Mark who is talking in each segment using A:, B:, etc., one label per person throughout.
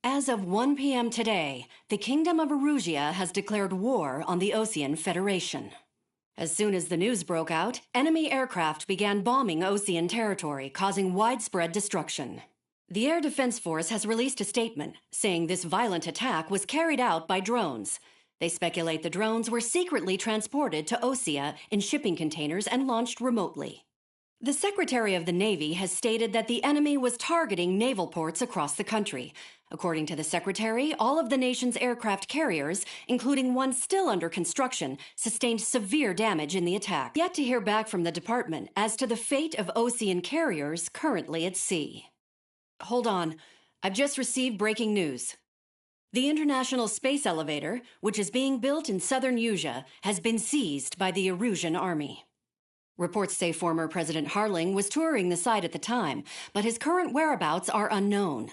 A: As of 1 p.m. today, the Kingdom of Erusia has declared war on the Osean Federation. As soon as the news broke out, enemy aircraft began bombing Osean territory, causing widespread destruction. The Air Defense Force has released a statement saying this violent attack was carried out by drones. They speculate the drones were secretly transported to Osea in shipping containers and launched remotely. The Secretary of the Navy has stated that the enemy was targeting naval ports across the country. According to the Secretary, all of the nation's aircraft carriers, including one still under construction, sustained severe damage in the attack. Yet to hear back from the department as to the fate of Osean carriers currently at sea. Hold on. I've just received breaking news. The International Space Elevator, which is being built in southern Usea, has been seized by the Erusian army. Reports say former President Harling was touring the site at the time, but his current whereabouts are unknown.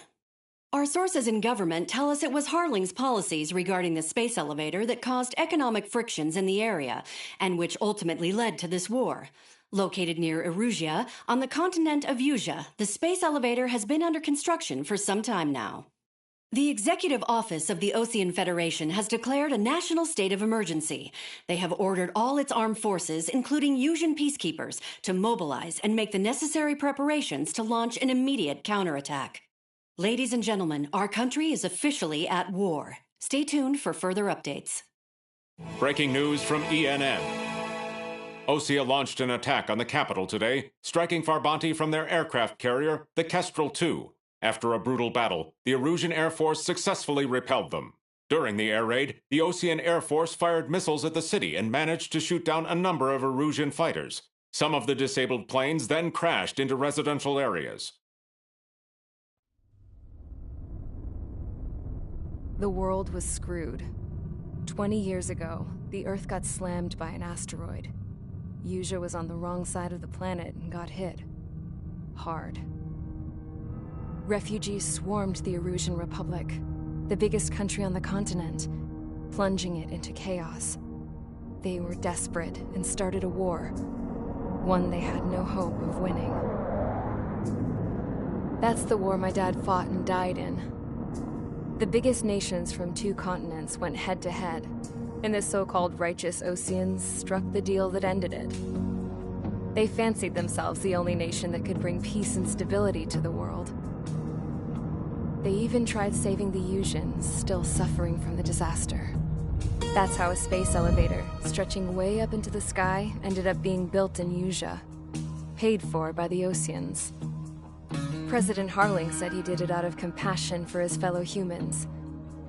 A: Our sources in government tell us it was Harling's policies regarding the space elevator that caused economic frictions in the area, and which ultimately led to this war. Located near Erusia, on the continent of Usea, the space elevator has been under construction for some time now. The Executive Office of the Osean Federation has declared a national state of emergency. They have ordered all its armed forces, including Usean peacekeepers, to mobilize and make the necessary preparations to launch an immediate counterattack. Ladies and gentlemen, our country is officially at war. Stay tuned for further updates.
B: Breaking news from ENN. Osea launched an attack on the capital today, striking Farbanti from their aircraft carrier, the Kestrel II. After a brutal battle, the Erusian Air Force successfully repelled them. During the air raid, the Osean Air Force fired missiles at the city and managed to shoot down a number of Erusian fighters. Some of the disabled planes then crashed into residential areas.
C: The world was screwed. 20 years ago, the Earth got slammed by an asteroid. Usea was on the wrong side of the planet and got hit. Hard. Refugees swarmed the Erusian Republic, the biggest country on the continent, plunging it into chaos. They were desperate and started a war, one they had no hope of winning. That's the war my dad fought and died in. The biggest nations from 2 continents went head-to-head, and the so-called righteous Oseans struck the deal that ended it. They fancied themselves the only nation that could bring peace and stability to the world. They even tried saving the Useans, still suffering from the disaster. That's how a space elevator, stretching way up into the sky, ended up being built in Usea, paid for by the Oseans. President Harling said he did it out of compassion for his fellow humans.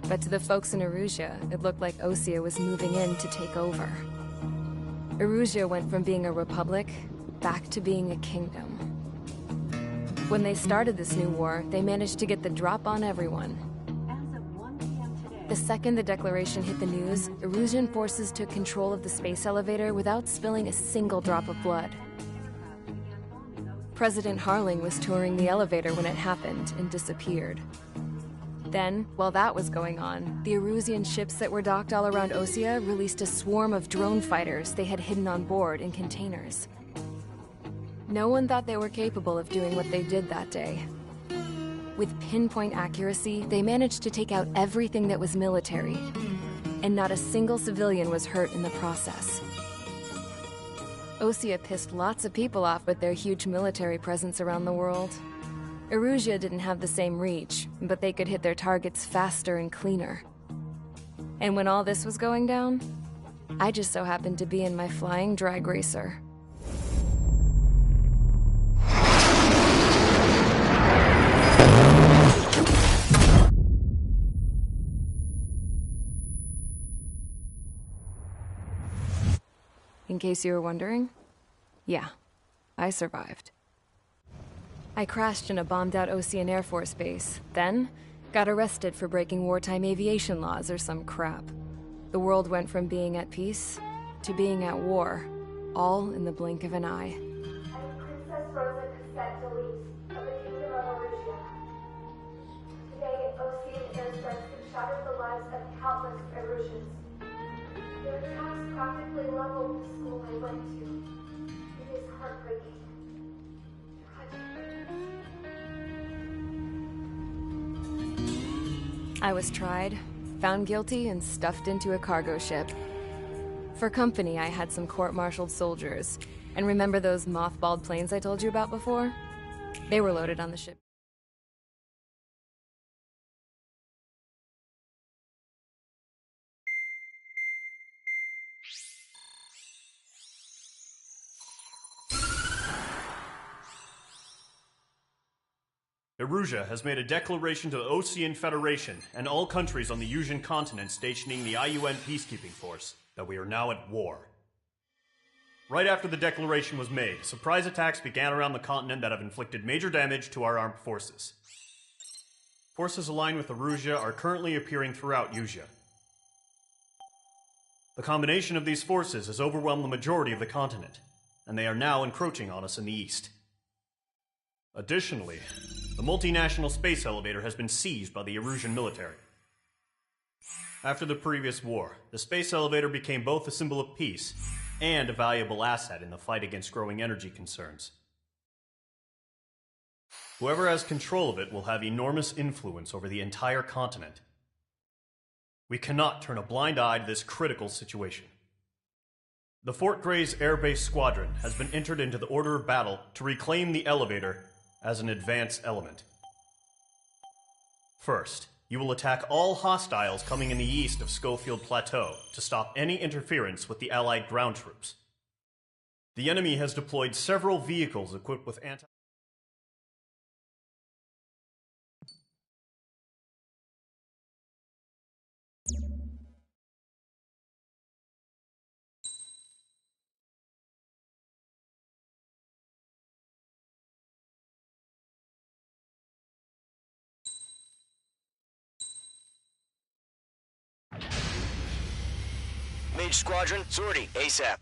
C: But to the folks in Erusia, it looked like Osea was moving in to take over. Erusia went from being a republic back to being a kingdom. When they started this new war, they managed to get the drop on everyone. The second the declaration hit the news, Erusian forces took control of the space elevator without spilling a single drop of blood. President Harling was touring the elevator when it happened and disappeared. Then, while that was going on, the Erusian ships that were docked all around Osea released a swarm of drone fighters they had hidden on board in containers. No one thought they were capable of doing what they did that day. With pinpoint accuracy, they managed to take out everything that was military, and not a single civilian was hurt in the process. Osea pissed lots of people off with their huge military presence around the world. Erusia didn't have the same reach, but they could hit their targets faster and cleaner. And when all this was going down, I just so happened to be in my flying drag racer. In case you were wondering, yeah, I survived. I crashed in a bombed-out Osean Air Force base, then got arrested for breaking wartime aviation laws or some crap. The world went from being at peace to being at war, all in the blink of an eye.
D: I am Princess Rosa Cassette Delise of the Kingdom of Erusia. Today, Osean airstrikes have shattered the lives of countless Erusians. Their attacks practically leveled the school I went to. It is heartbreaking. Tragic.
C: I was tried, found guilty, and stuffed into a cargo ship. For company, I had some court-martialed soldiers. And remember those mothballed planes I told you about before? They were loaded on the ship.
E: Erusia has made a declaration to the Osean Federation and all countries on the Yusian continent stationing the IUN peacekeeping force that we are now at war. Right after the declaration was made, surprise attacks began around the continent that have inflicted major damage to our armed forces. Forces aligned with Erusia are currently appearing throughout Yusia. The combination of these forces has overwhelmed the majority of the continent, and they are now encroaching on us in the east. Additionally, the multinational space elevator has been seized by the Erusian military. After the previous war, the space elevator became both a symbol of peace and a valuable asset in the fight against growing energy concerns. Whoever has control of it will have enormous influence over the entire continent. We cannot turn a blind eye to this critical situation. The Fort Gray's Air Base Squadron has been entered into the order of battle to reclaim the elevator as an advance element. First, you will attack all hostiles coming in the east of Schofield Plateau to stop any interference with the Allied ground troops. The enemy has deployed several vehicles equipped with
F: Mage Squadron, sortie, ASAP.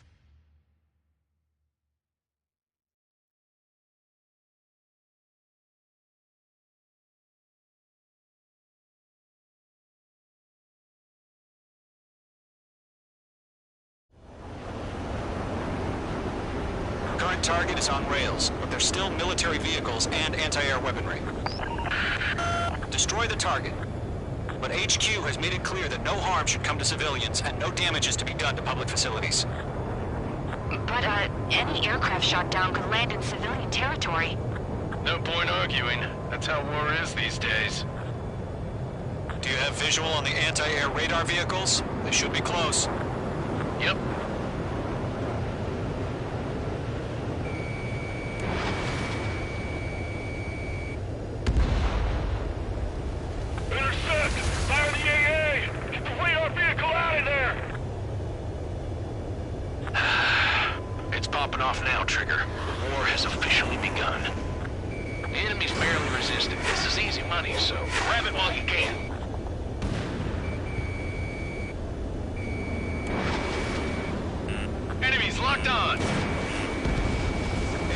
F: Current target is on rails, but there's still military vehicles and anti-air weaponry. Destroy the target. But HQ has made it clear that no harm should come to civilians and no damage is to be done to public facilities.
G: But, any aircraft shot down could land in civilian territory.
H: No point arguing. That's how war is these days.
F: Do you have visual on the anti-air radar vehicles? They should be close.
H: Yep.
F: Popping off now, Trigger. The war has officially begun.
H: The enemy's barely resisting. This is easy money, so grab it while you can. Enemies locked on.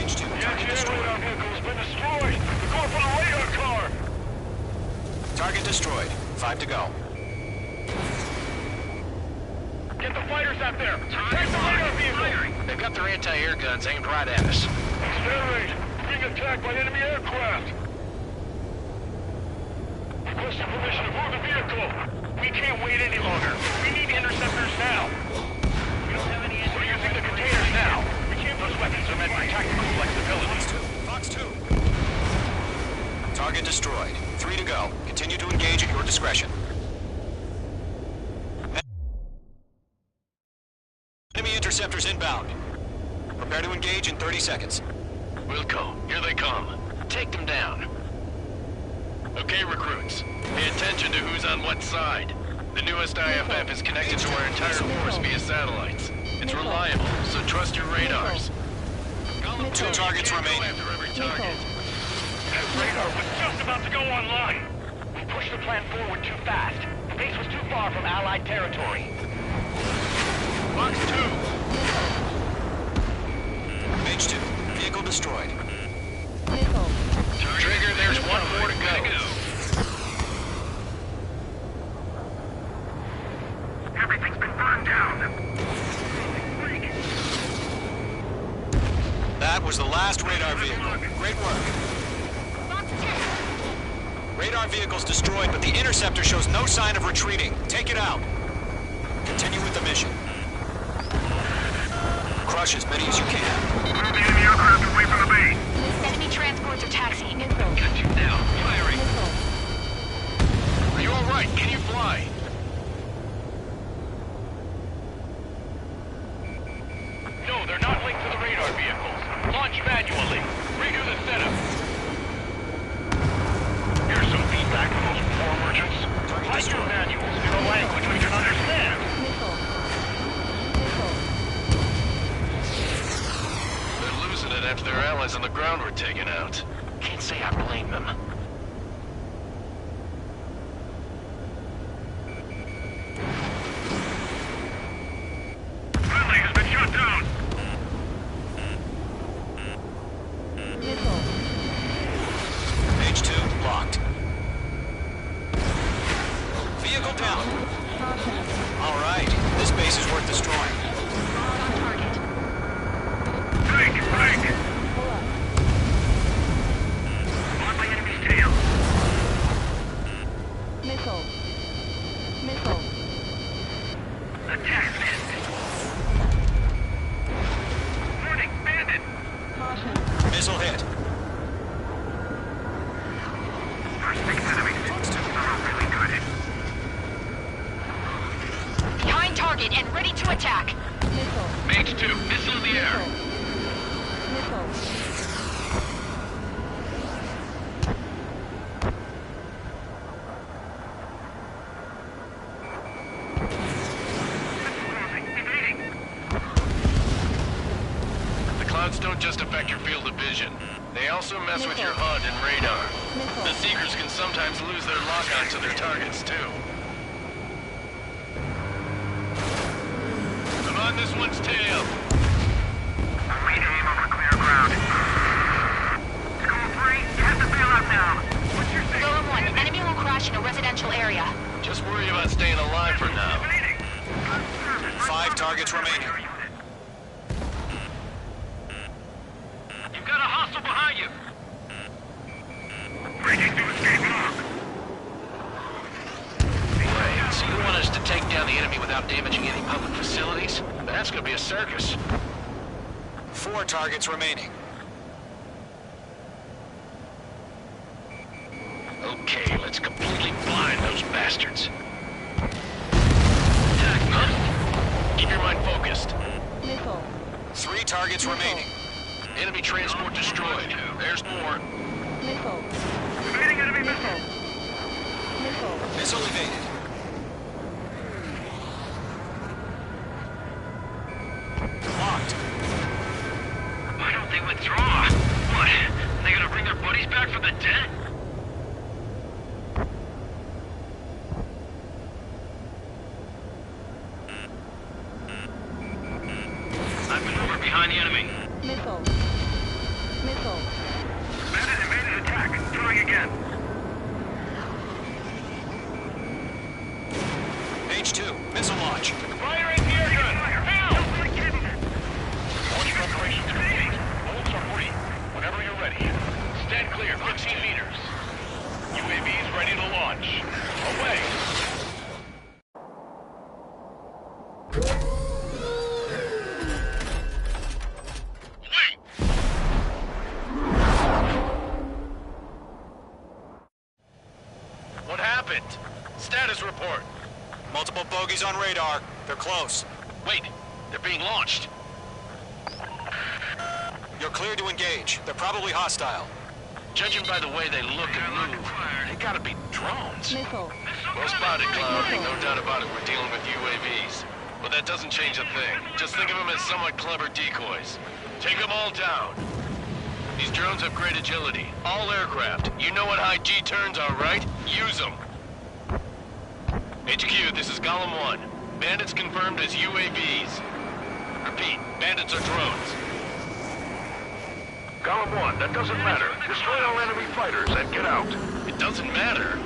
F: H2, target destroyed.
H: Radar vehicle's been destroyed. We're going for the radar car.
F: Target destroyed. 5 to go.
H: Get the fighters out there! Take the radar vehicle! They've got their anti-air guns aimed right at us. Air raid! Being attacked by enemy aircraft! Requesting permission to move the vehicle! We can't wait any longer! We need interceptors now! We don't have any... We're using the containers now! Those weapons are meant for tactical flexibility.
F: Fox 2. Target destroyed. 3 to go. Continue to engage at your discretion. Enemy interceptors inbound. Prepare to engage in 30 seconds.
H: Wilco, here they come. Take them down. Okay, recruits. Pay attention to who's on what side. The newest IFF is connected to our entire force via satellites. It's reliable, so trust your radars.
F: 2 targets remain.
H: After every target. That radar was just about to go online.
I: We pushed the plan forward too fast. The base was too far from Allied territory.
H: Fox 2.
F: Mage 2. Vehicle destroyed.
H: Trigger, there's one more to go. Everything's been burned down.
F: That was the last radar vehicle. Great work. Radar vehicle's destroyed, but the interceptor shows no sign of retreating. Take it out. Continue with the mission. Crush as many as you can.
H: Move the enemy aircraft away from the base.
G: Enemy transports are taxiing.
H: Got you down. Firing. Are you all right? Can you fly? No, they're not linked to the radar vehicles. Launch manually. Redo the setup. Here's some feedback from those war merchants. Write your manuals in a language we can understand. They're losing it after their allies on the ground were taken out.
I: Can't say I blame them.
H: Friendly has been shot down.
F: H2 locked. Vehicle down. All right, this base is worth destroying.
H: Break! On my enemy's tail.
C: Missile.
H: Attack missed. Warning, bandit.
F: Missile hit.
H: First six enemies. Really good.
G: Behind target and ready to attack.
H: Mage 2, missile in the air. The clouds don't just affect your field of vision. They also mess with your HUD and radar. The Seekers can sometimes lose their lock-on to their targets, too. I'm on this one's tail. I'm waiting aim over clear ground. School 3, you have to bail out now. What's your thing?
G: Golem 1, enemy will crash in a residential area.
H: Just worry about staying alive for now.
F: 5 targets remaining.
H: You've got a hostile behind you. Breaking through escape lock.
I: Wait, so you want us to take down the enemy without damaging any public facilities?
H: That's gonna be a circus.
F: 4 targets remaining.
I: Okay, let's completely blind those bastards.
H: Attack, huh? Keep your mind focused.
F: 3 targets remaining.
H: Enemy transport destroyed. There's more. Evading enemy missile.
F: Missile evaded. Locked.
H: Why don't they withdraw? What? They gonna bring their buddies back from the dead? I've been over behind the enemy. Bandit invaded attack. Trying again.
F: H2, missile launch.
H: Firing gear gun. Launch preparations complete. Bolts are free. Whenever you're ready. Stand clear. 15 meters. UAVs ready to launch. Away. What happened? Status report.
F: Multiple bogies on radar. They're close.
H: Wait, they're being launched.
F: You're clear to engage. They're probably hostile.
H: Judging by the way they look and move, they gotta be drones. Well spotted, Cloud. No doubt about it, we're dealing with UAVs. But that doesn't change a thing. Just think of them as somewhat clever decoys. Take them all down. These drones have great agility. All aircraft. You know what high G turns are, right? Use them. HQ, this is Golem 1. Bandits confirmed as UAVs. Repeat, bandits are drones.
I: Golem 1, that doesn't matter. Destroy all enemy fighters and get out.
H: It doesn't matter.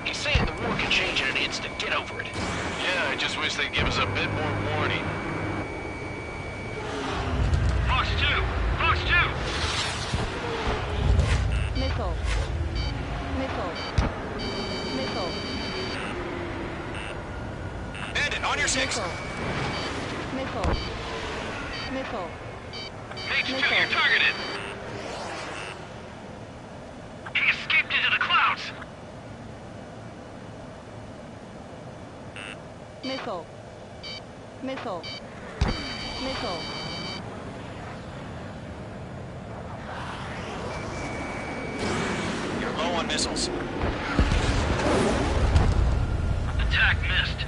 I: He's saying the war can change in an instant. Get over it.
H: Yeah, I just wish they'd give us a bit more warning. Fox 2! Fox 2!
F: 6.
C: Missile.
H: H2, you're targeted. He escaped into the clouds.
C: Missile.
F: You're low on missiles.
H: Attack missed.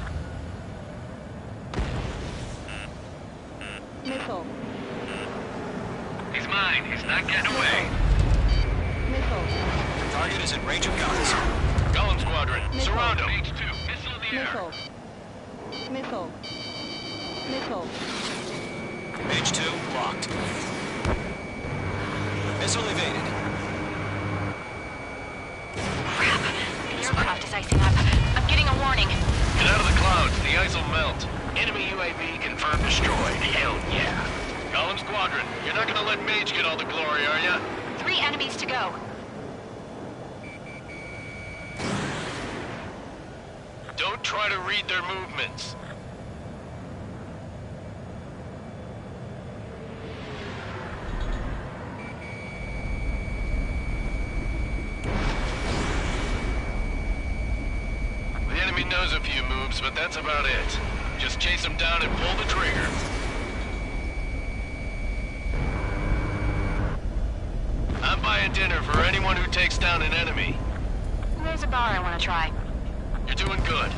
C: Missile.
H: He's mine. He's not getting away.
F: The target is in range of guns.
H: Golem Squadron, surround him. H2, missile in the air.
C: Missile.
F: H2 locked. Missile evaded.
G: Crap. The aircraft is icing up. I'm getting a warning.
H: Get out of the clouds. The ice will melt. Enemy UAV confirmed destroyed. Hell yeah. Golem Squadron, you're not gonna let Mage get all the glory, are ya?
G: 3 enemies to go.
H: Don't try to read their movements. The enemy knows a few moves, but that's about it. Just chase them down and pull the trigger. I'm buying dinner for anyone who takes down an enemy.
G: There's a bar I want to try.
H: You're doing good.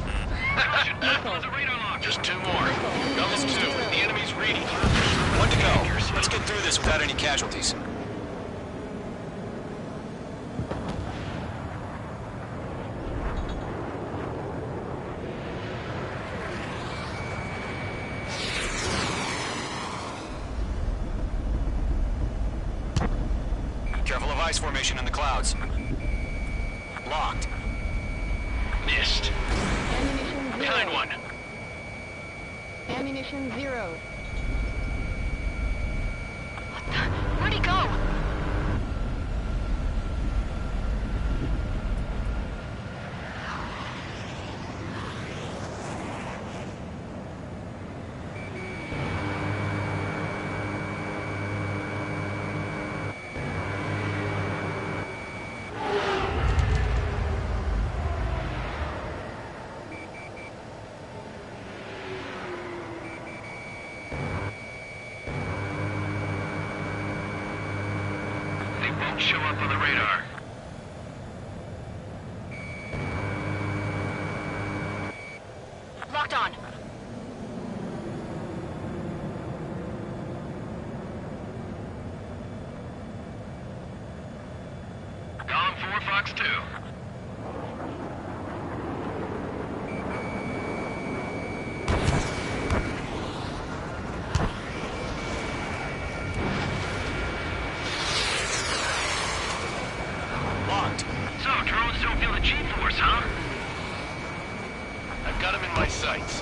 H: Just 2 more. Guns 2. The enemy's reading.
F: 1 to go. Let's get through this without any casualties. Careful of ice formation in the clouds. Locked.
H: Missed.
C: Ammunition
H: Behind one.
C: Ammunition zeroed.
G: Where'd he go?
H: They won't show up on the radar.
G: Locked on.
H: Golem 4, Fox 2.
F: Locked.
H: So, drones don't feel the G-force, huh? I've got him in my sights.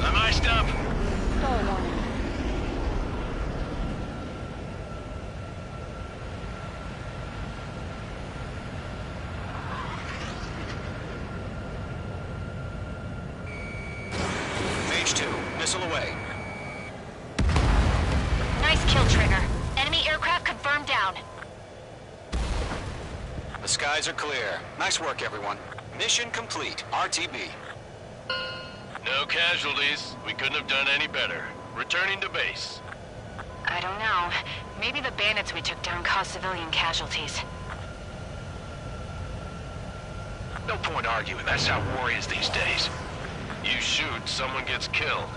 H: I'm iced up.
C: Stall warning.
F: Mage 2, missile away.
G: Nice kill, Trigger. Enemy aircraft confirmed down.
F: The skies are clear. Nice work, everyone. Mission complete. RTB.
H: No casualties. We couldn't have done any better. Returning to base.
G: I don't know. Maybe the bandits we took down caused civilian casualties.
H: No point arguing. That's how war is these days. You shoot, someone gets killed.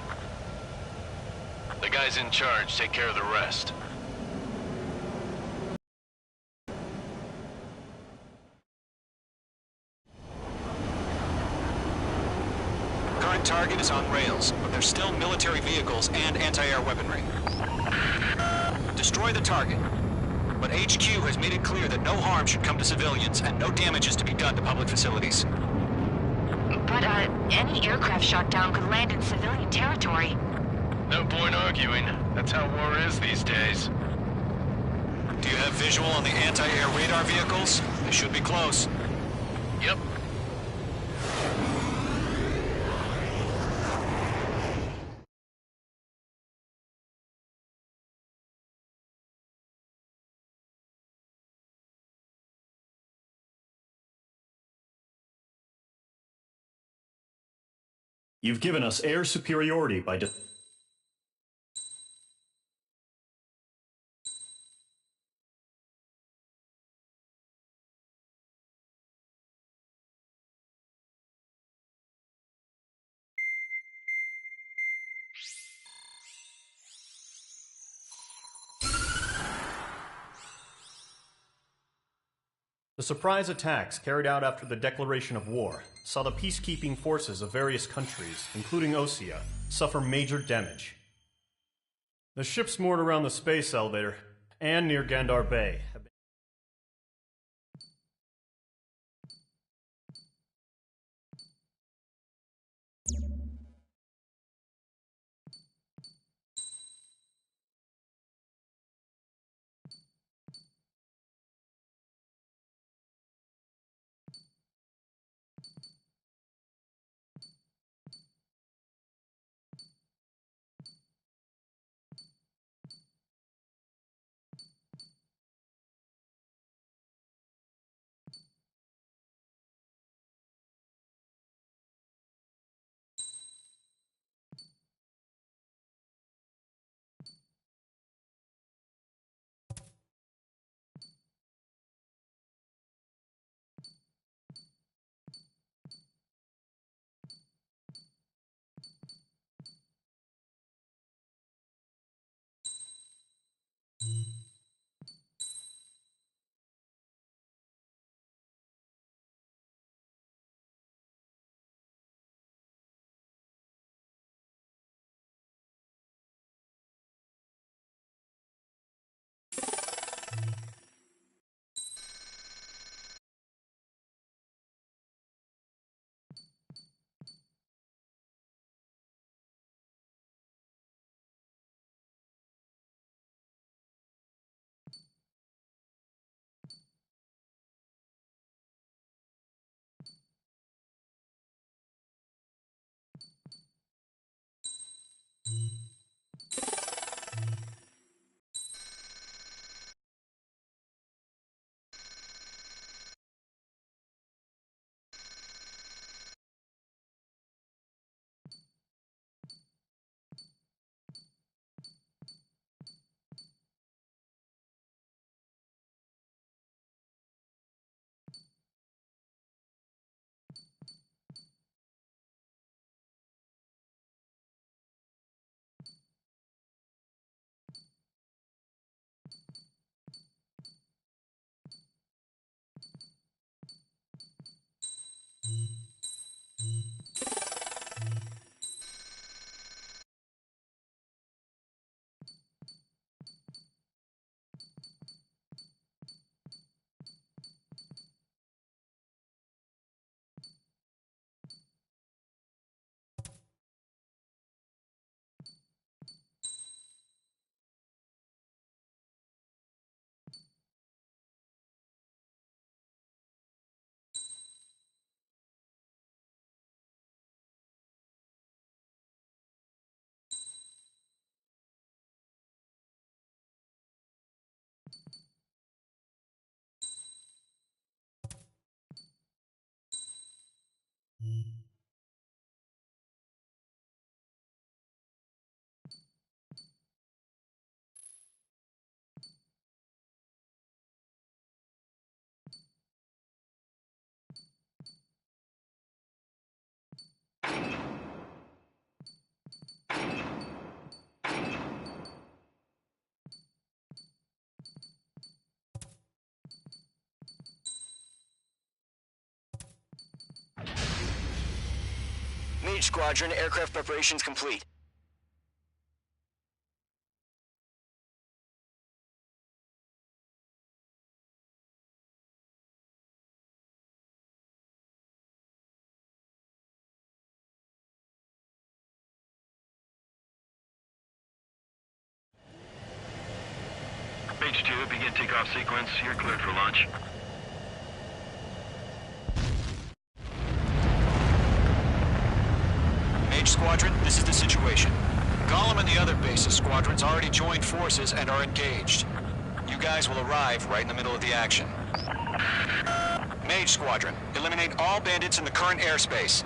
H: The guys in charge take care of the rest.
F: Current target is on rails, but there's still military vehicles and anti-air weaponry. Destroy the target. But HQ has made it clear that no harm should come to civilians and no damage is to be done to public facilities.
G: But, any aircraft shot down could land in civilian territory.
H: No point arguing. That's how war is these days.
F: Do you have visual on the anti-air radar vehicles? They should be close.
H: Yep.
E: You've given us air superiority by The surprise attacks carried out after the declaration of war saw the peacekeeping forces of various countries, including Osea, suffer major damage. The ships moored around the space elevator and near Gandar Bay have been
F: Mage Squadron, aircraft preparations complete.
H: H2, begin takeoff sequence. You're cleared for launch.
F: Mage Squadron, this is the situation. Gollum and the other bases squadrons already joined forces and are engaged. You guys will arrive right in the middle of the action. Mage Squadron, eliminate all bandits in the current airspace.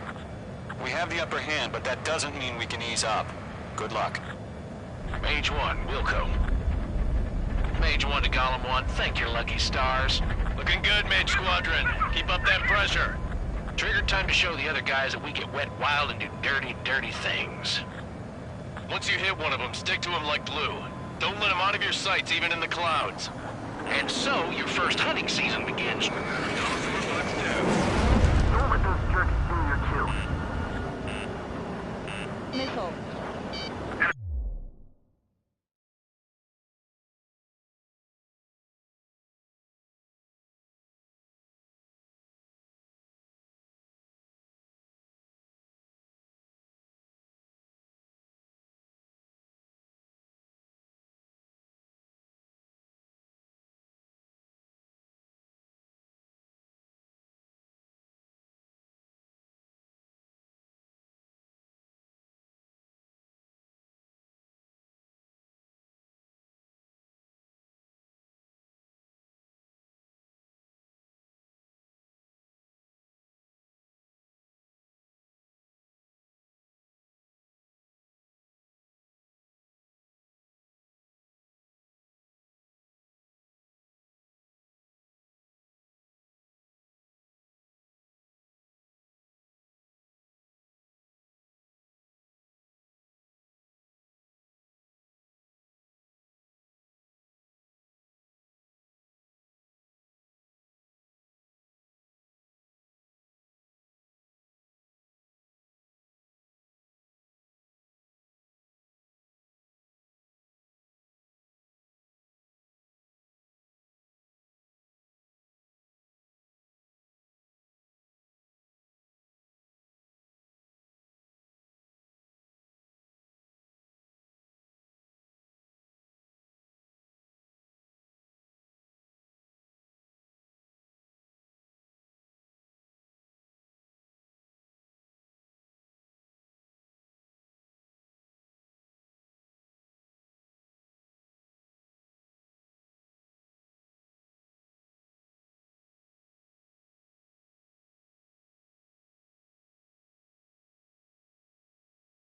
F: We have the upper hand, but that doesn't mean we can ease up. Good luck.
H: Mage 1, Wilco. Mage 1 to Gollum 1, thank your lucky stars. Looking good, Mage Squadron. Keep up that pressure. Trigger time to show the other guys that we get wet wild and do dirty, dirty things. Once you hit one of them, stick to them like glue. Don't let them out of your sights, even in the clouds. And so, your first hunting season begins. Don't
I: let those jerks steal your kill.
C: Missile.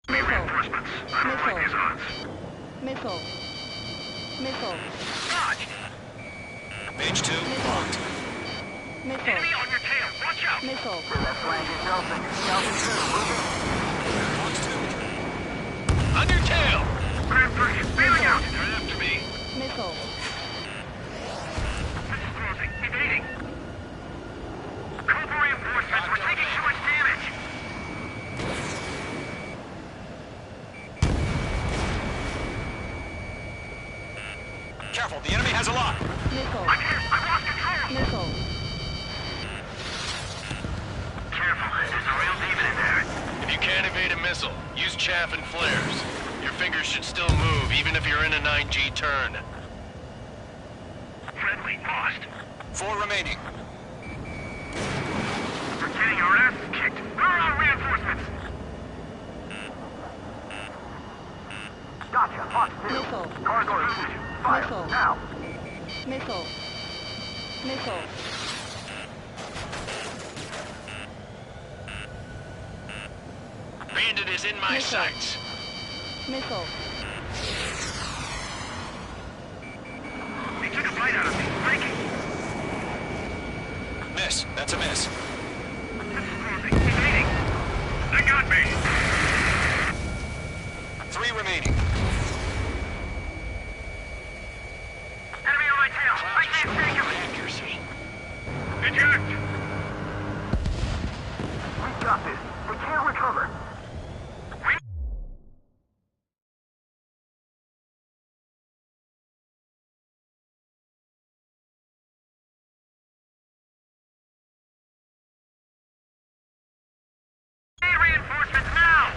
I: Reinforcements. I don't like these odds.
C: Missile. Missile.
I: Dodge!
F: Mage 2, locked.
C: Missile.
I: Enemy on your tail. Watch out!
C: Missile.
H: On your tail!
I: Grand 3, bailing out!
H: Right after me.
C: Missile.
I: This is closing. Evading. Cobra reinforcements. We're taking too much damage.
F: Careful, the enemy has a lock.
C: Missile.
I: I'm hit. I've lost control.
C: Missile.
I: Careful. There's a real demon in there.
H: If you can't evade a missile, use chaff and flares. Your fingers should still move, even if you're in a 9G turn.
I: Friendly lost.
F: 4 remaining.
I: We're getting our asses kicked. Where are our reinforcements? Gotcha. Fox 2.
C: Missile.
I: Cargo in position. Fire.
C: Missile.
I: Now.
C: Missile. Missile.
H: Bandit is in my
C: Missile.
H: sights.
C: Missile.
I: They took a bite out of me. Breaking.
F: Miss. That's a miss.
I: This is closing. Evading. They got me.
F: 3 remaining.
I: Enemy on my tail. I can't take him.
H: Accuracy.
I: Eject. We got this. We can't recover. Reinforcements now!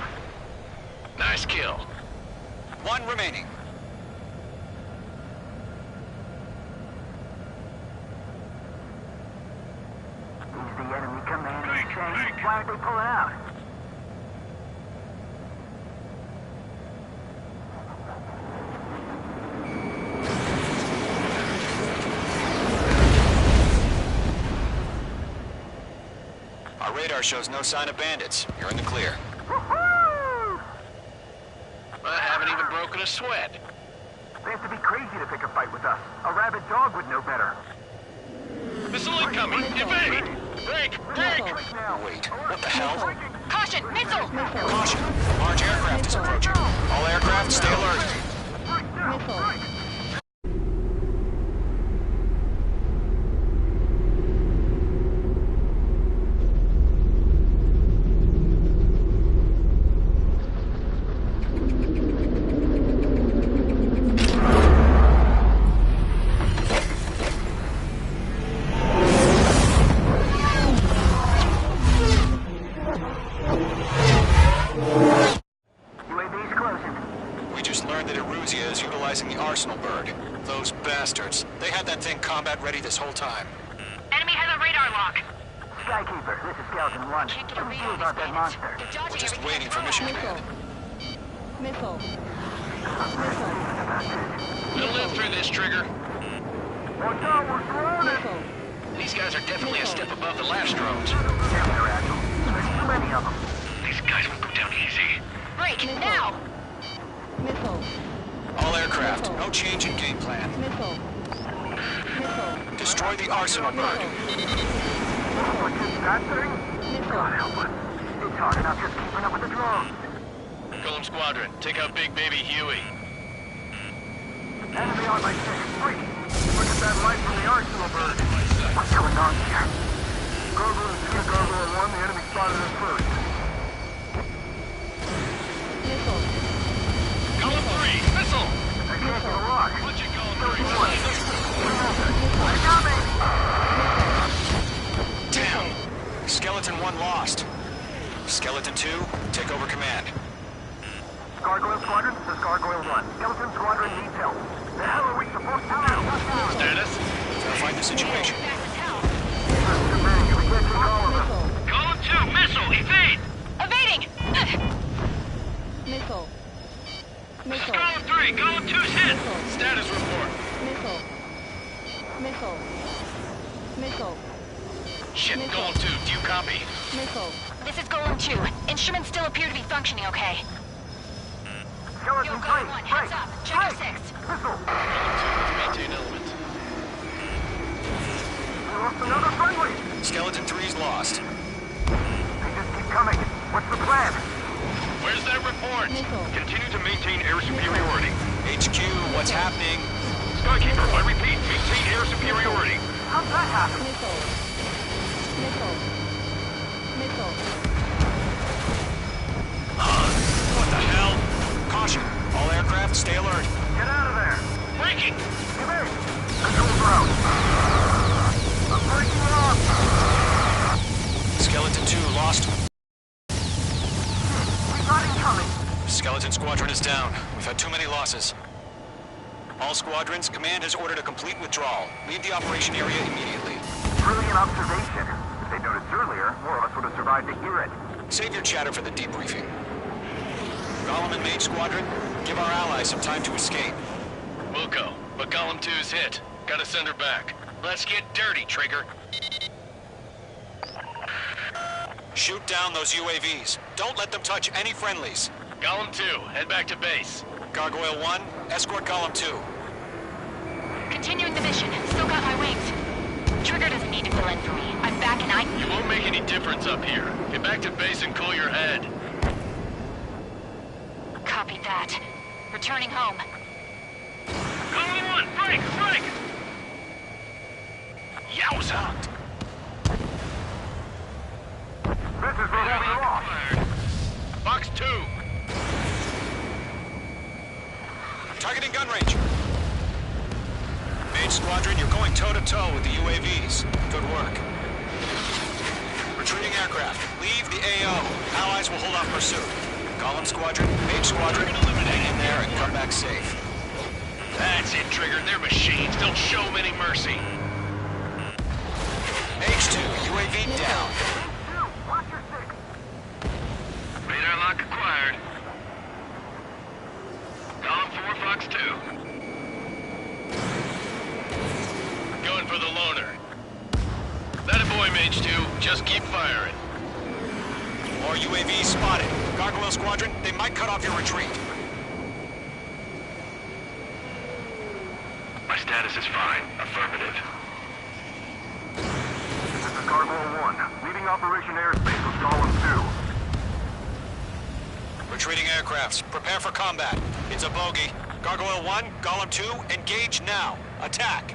H: Nice kill.
F: 1 remaining. radar shows no sign of bandits. You're in the clear.
H: I haven't even broken a sweat.
I: They have to be crazy to pick a fight with us. A rabid dog would know better.
H: Missile incoming! Evade! Break! Break!
F: Wait, what the hell?
G: Caution! Missile!
F: Caution! Large aircraft is approaching. All aircraft, stay alert.
I: UAV's closing.
F: We just learned that Eruzia is utilizing the Arsenal bird. Those bastards. They had that thing combat ready this whole time.
G: Enemy has a radar lock.
I: Skykeeper, this is Skeleton 1.
G: Can't get a read
I: Confused
G: on
I: about
G: these
I: that
G: bandits.
I: monster.
G: They're dodging
F: We're just
G: every
F: waiting for
G: chance
F: mission
G: they have.
F: command.
C: Missile.
H: We'll live through this, Trigger.
I: Watch out, we're surrounded!
C: Missile.
H: These guys are definitely a step above the last drones.
I: Damn, they're agile. There's too many of them.
H: These guys will go down easy.
G: Break, now!
C: Missile.
F: All aircraft, no change in game plan.
C: Missile. Missile.
F: Destroy the Arsenal bird.
I: What is that thing? God help us. It's hard enough just keeping up with the drones.
H: Golem Squadron, take out Big Baby Huey.
I: Enemy on my second free. Look at that light from the Arsenal bird. What's going on here? Gargoyle and True Gargoyle 1, the enemy spotted us first.
C: Missile.
H: Golem 3, missile!
I: I can't get a lock.
H: Punch it, Golem
I: I got me!
F: Damn! Skeleton 1 lost. Skeleton 2, take over command.
I: Gargoyle Squadron, this is Gargoyle 1. Skeleton Squadron needs help. The hell are we supposed to do?
H: Status?
F: Verify the situation.
G: Fast as hell.
I: Too many, we can't take all of them.
H: Golem 2, missile, evade!
G: Evading!
C: Missile. Missile.
H: Golem 3, Golem 2's hit! Status report.
C: Missile. Missile. Missile.
H: Shit, Golem 2, do you copy?
C: Missile.
G: This is Golem 2. Instruments still appear to be functioning okay.
I: Skeleton
G: Yo,
I: 3,
G: Golem 1, heads
I: break!
G: up. Check your
I: Break!
G: 6.
I: Missile!
H: Maintain element.
I: We lost another friendly!
F: Skeleton 3's lost.
I: They just keep coming. What's the plan?
H: Where's that report?
C: Missile.
H: Continue to maintain air superiority.
F: HQ, what's happening?
H: Skykeeper, I repeat, maintain air superiority.
I: How'd that happen?
C: Missile. Missile. Missile.
F: What the hell? Caution, all aircraft, stay alert.
I: Get out of there!
H: Breaking!
I: Give in! Controls are out! I'm breaking off!
F: Skeleton 2 lost.
I: We got incoming!
F: Skeleton Squadron is down. We've had too many losses. All squadrons, command has ordered a complete withdrawal. Leave the operation area immediately.
I: Brilliant observation. If they'd noticed earlier, more of us would have survived to hear it.
F: Save your chatter for the debriefing. Golem and Mage Squadron, give our allies some time to escape.
H: Wilco, but Golem 2's hit. Gotta send her back. Let's get dirty, Trigger.
F: Shoot down those UAVs. Don't let them touch any friendlies.
H: Golem 2, head back to base.
F: Gargoyle 1, escort Golem 2.
G: Continuing the mission. Still got my wings. Trigger doesn't need to fill in for me. I'm back and
H: You won't make any difference up here. Get back to base and cool your head.
G: Copied that. Returning home.
H: Golem 1, break! Break! Yowza!
I: This is where we lost.
H: Box 2.
F: Targeting gun range. Mage Squadron, you're going toe-to-toe with the UAVs. Good work. Retreating aircraft. Leave the AO. Allies will hold off pursuit. Golem Squadron, Mage Squadron, hang in there and come back safe.
H: That's it, Trigger. They're machines. Don't show them any mercy.
F: Mage 2, UAV down.
I: Watch your six.
H: Radar lock acquired. Golem 4, Fox 2. Going for the loner. That a boy, Mage 2. Just keep firing.
F: Our UAV spotted. Gargoyle Squadron, they might cut off your retreat.
H: My status is fine. Affirmative.
I: This is Gargoyle 1. Leading Operation Airspace with Golem 2.
F: Retreating aircrafts, prepare for combat. It's a bogey. Gargoyle 1, Golem 2, engage now. Attack.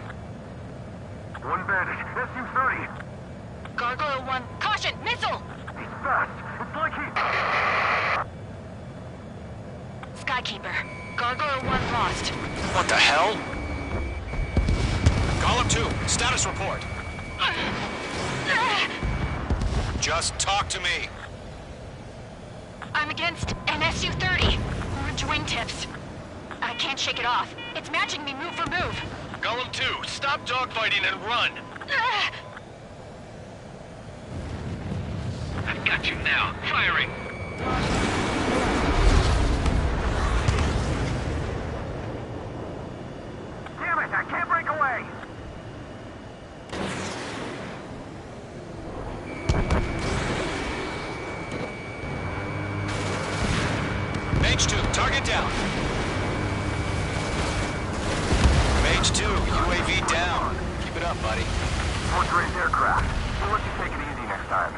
I: One bandit. SU-30.
G: Gargoyle 1, caution! Missile!
I: He's fast. It's like he...
G: Skykeeper, Gargoyle 1 lost.
F: What the hell? Golem 2, status report. Just talk to me.
G: I'm against an SU-30. Orange wingtips. I can't shake it off. It's matching me move for move.
H: Golem 2, stop dogfighting and run! I've got you now. Firing!
I: Damn it! I can't break away!
F: Mage 2, target down. Mage 2, UAV down. Keep it up, buddy.
I: Fourth-range aircraft. We'll let you take it easy next time.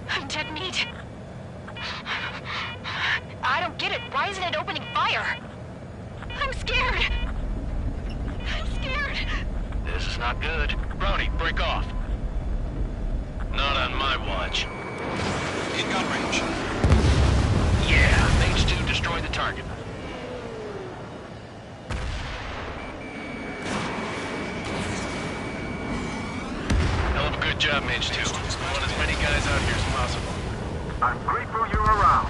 G: I'm dead meat. I don't get it. Why isn't it opening fire? I'm scared. I'm scared.
H: This is not good. Brownie, break off. Not on my watch.
F: In gun range.
H: Yeah, Mage 2 destroyed the target. Hell of a good job, Mage 2. We want as many guys out here as possible.
I: I'm grateful you're around.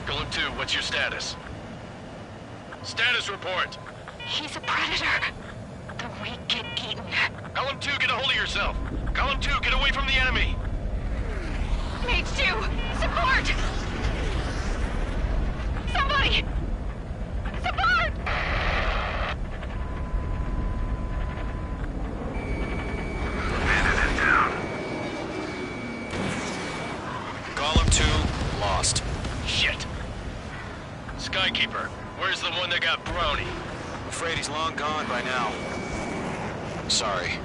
H: Golem 2, what's your status? Status report!
G: He's a predator. The weak get eaten.
H: Golem 2, get a hold of yourself! Golem 2, get away from the enemy!
G: Mage 2, support! Somebody! Support!
H: Bandit is down.
F: Golem 2, lost.
H: Shit. Skykeeper, where's the one that got Brownie?
F: I'm afraid he's long gone by now. Sorry.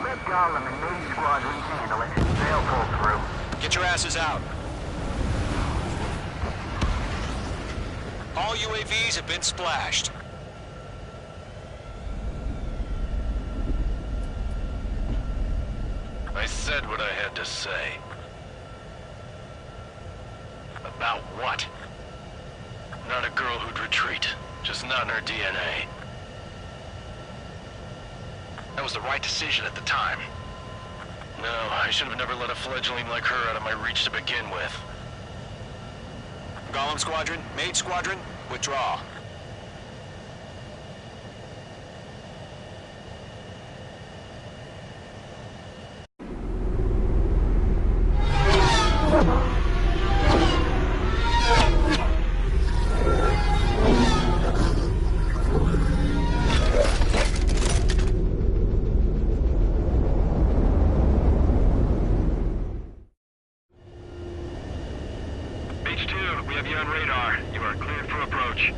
I: Let Golem and Mage Squadron handle it. They'll pull through.
F: Get your asses out. All UAVs have been splashed.
H: I said what I had to say. About what? Not a girl who'd retreat. Just not in her DNA. That was the right decision at the time. No, I should have never let a fledgling like her out of my reach to begin with.
F: Golem Squadron, Mage Squadron, withdraw.
H: H2, we have you on radar. You are cleared for approach.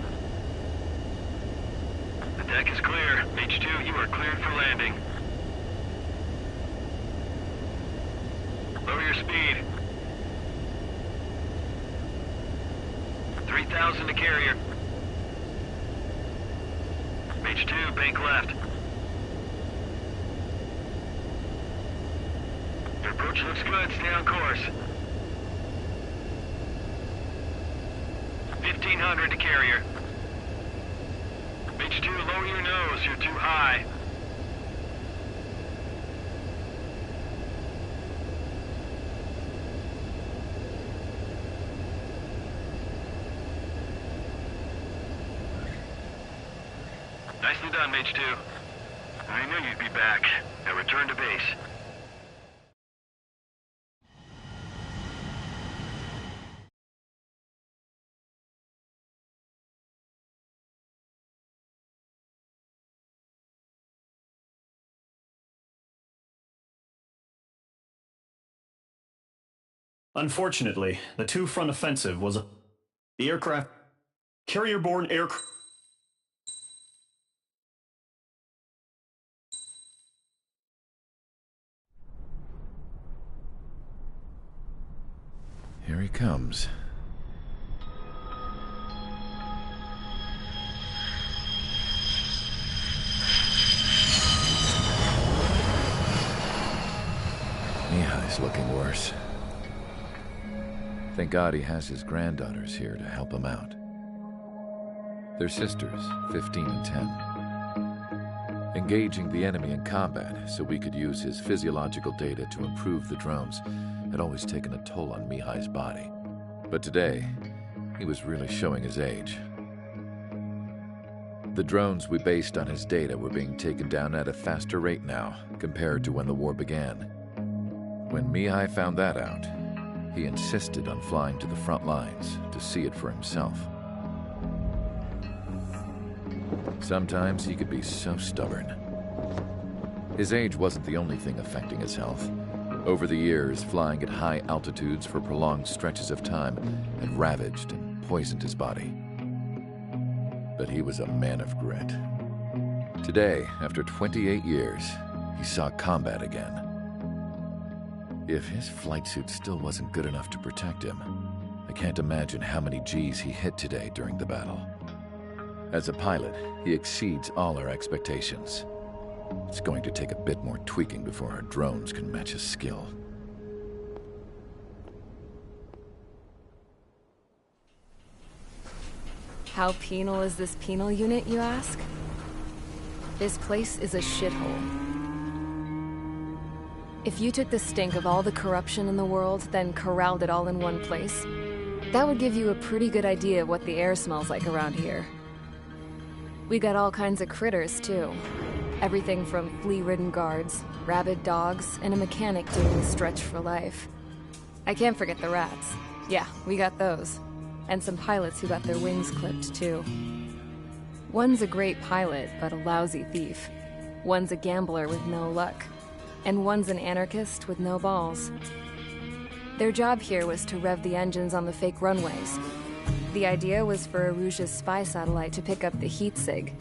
H: The deck is clear. H2, you are cleared for landing. Lower your speed. 3,000 to carrier. H2, bank left. Your approach looks good. Stay on course. 1,500 to carrier. H2, lower your nose. You're too high. Nicely done, Mage 2. I knew you'd be back. Now return to base.
E: Unfortunately, the two-front offensive was the aircraft... carrier-borne aircraft...
J: Here he comes. Mihai's looking worse. Thank God he has his granddaughters here to help him out. They're sisters, 15 and 10. Engaging the enemy in combat so we could use his physiological data to improve the drones had always taken a toll on Mihai's body. But today, he was really showing his age. The drones we based on his data were being taken down at a faster rate now compared to when the war began. When Mihai found that out, he insisted on flying to the front lines to see it for himself. Sometimes he could be so stubborn. His age wasn't the only thing affecting his health. Over the years, flying at high altitudes for prolonged stretches of time had ravaged and poisoned his body. But he was a man of grit. Today, after 28 years, he saw combat again. If his flight suit still wasn't good enough to protect him, I can't imagine how many Gs he hit today during the battle. As a pilot, he exceeds all our expectations. It's going to take a bit more tweaking before our drones can match his skill.
C: How penal is this penal unit, you ask? This place is a shithole. If you took the stink of all the corruption in the world, then corralled it all in one place, that would give you a pretty good idea of what the air smells like around here. We got all kinds of critters, too. Everything from flea-ridden guards, rabid dogs, and a mechanic doing the stretch for life. I can't forget the rats. Yeah, we got those. And some pilots who got their wings clipped, too. One's a great pilot, but a lousy thief. One's a gambler with no luck. And one's an anarchist with no balls. Their job here was to rev the engines on the fake runways. The idea was for Erusia's spy satellite to pick up the heat sig.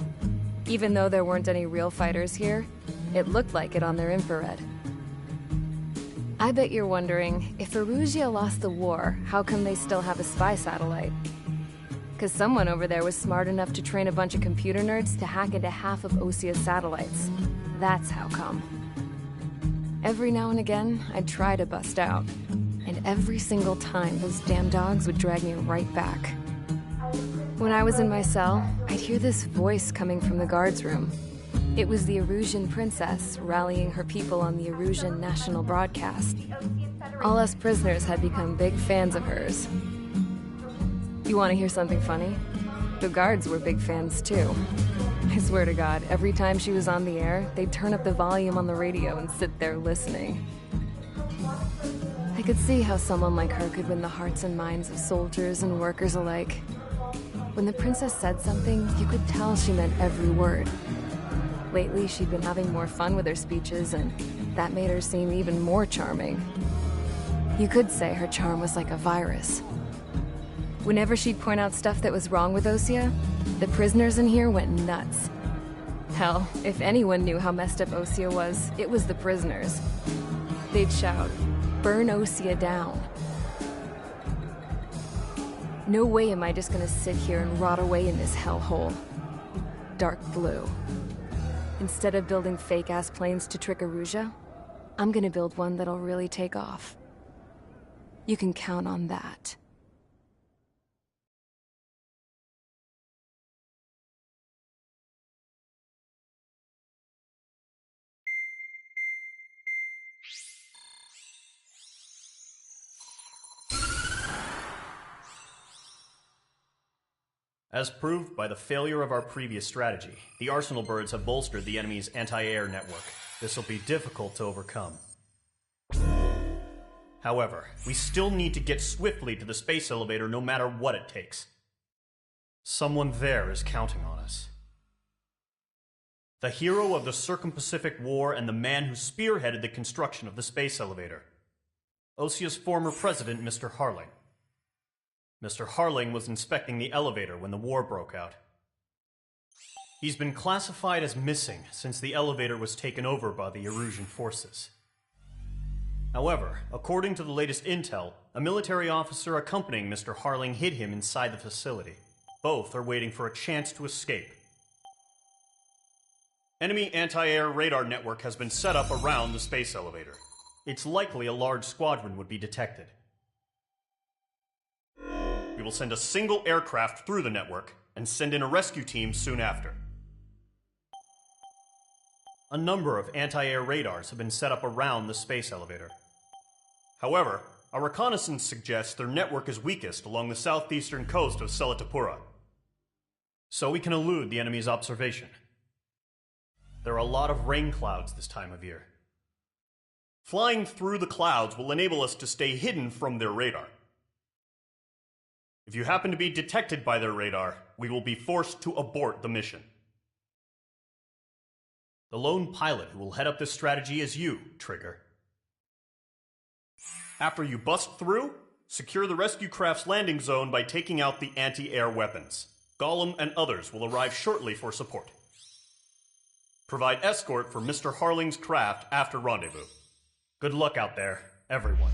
C: Even though there weren't any real fighters here, it looked like it on their infrared. I bet you're wondering, if Erusia lost the war, how come they still have a spy satellite? 'Cause someone over there was smart enough to train a bunch of computer nerds to hack into half of Osia's satellites. That's how come. Every now and again, I'd try to bust out. And every single time, those damn dogs would drag me right back. When I was in my cell, I'd hear this voice coming from the guards room. It was the Erusian princess rallying her people on the Erusian national broadcast. All us prisoners had become big fans of hers. You want to hear something funny? The guards were big fans too. I swear to God, every time she was on the air, they'd turn up the volume on the radio and sit there listening. I could see how someone like her could win the hearts and minds of soldiers and workers alike. When the princess said something, you could tell she meant every word. Lately, she'd been having more fun with her speeches, and that made her seem even more charming. You could say her charm was like a virus. Whenever she'd point out stuff that was wrong with Osia, the prisoners in here went nuts. Hell, if anyone knew how messed up Osia was, it was the prisoners. They'd shout, "Burn Osia down." No way am I just gonna sit here and rot away in this hellhole. Dark blue. Instead of building fake-ass planes to trick Erusia, I'm gonna build one that'll really take off. You can count on that.
E: As proved by the failure of our previous strategy, the Arsenal birds have bolstered the enemy's anti-air network. This will be difficult to overcome. However, we still need to get swiftly to the space elevator no matter what it takes. Someone there is counting on us. The hero of the Circum-Pacific War and the man who spearheaded the construction of the space elevator. Osia's former president, Mr. Harling. Mr. Harling was inspecting the elevator when the war broke out. He's been classified as missing since the elevator was taken over by the Erusian forces. However, according to the latest intel, a military officer accompanying Mr. Harling hid him inside the facility. Both are waiting for a chance to escape. Enemy anti-air radar network has been set up around the space elevator. It's likely a large squadron would be detected. We will send a single aircraft through the network and send in a rescue team soon after. A number of anti-air radars have been set up around the space elevator. However, our reconnaissance suggests their network is weakest along the southeastern coast of Selatapura, so we can elude the enemy's observation. There are a lot of rain clouds this time of year. Flying through the clouds will enable us to stay hidden from their radar. If you happen to be detected by their radar, we will be forced to abort the mission. The lone pilot who will head up this strategy is you, Trigger. After you bust through, secure the rescue craft's landing zone by taking out the anti-air weapons. Gollum and others will arrive shortly for support. Provide escort for Mr. Harling's craft after rendezvous. Good luck out there, everyone.